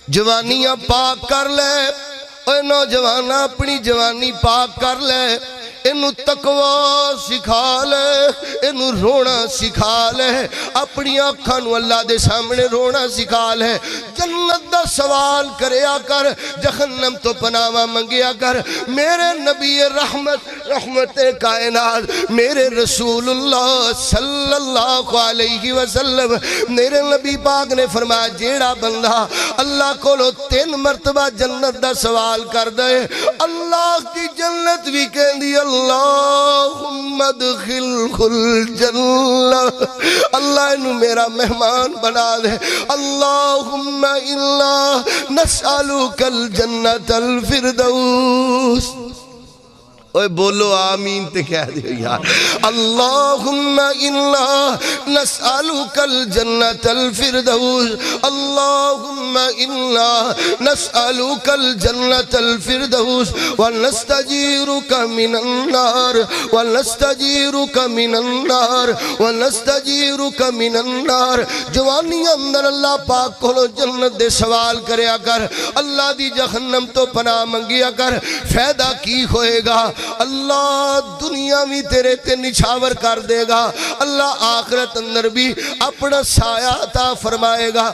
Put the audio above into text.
جوانیاں پاک کر لے، اے نوجوان اپنی جوانی پاک کر لے، انو تقوی سکھا لے، انو رونا سکھا لے، اپنی آنکھاں نو اللہ دے سامنے رونا سکھا لے، جنت دا سوال کریا کر، جہنم تو پناہ منگیا کر۔ میرے نبی رحمت کائنات میرے رسول اللہ صلی اللہ علیہ وسلم، میرے نبی پاک نے فرمایا جیڑا بندہ اللہ کو 3 مرتبہ جنت دا سوال کر دے، اللہ کی جنت بھی کہندی اللہم ادخلہ الجنہ، اللہ انہوں میرا مہمان بنا دے، اللہم انا نسألک الجنت الفردوس۔ اوے بولو آمین تے کہہ دیو یار، اللہم انا نسألک الجنت الفردوس، اللہم انا نسألک الجنت الفردوس ونستجیرک من النار ونستجیرک من النار ونستجیرک من النار۔ جوانی اندر اللہ پاک کو جنت دے سوال کریا کر، اللہ دی جہنم تو پناہ منگیا کر، فائدہ کی ہوئے گا؟ اللہ دنیا بھی تیرے تے نچھاور کر دے گا، اللہ آخرت اندر بھی اپنا سایہ عطا فرمائے گا۔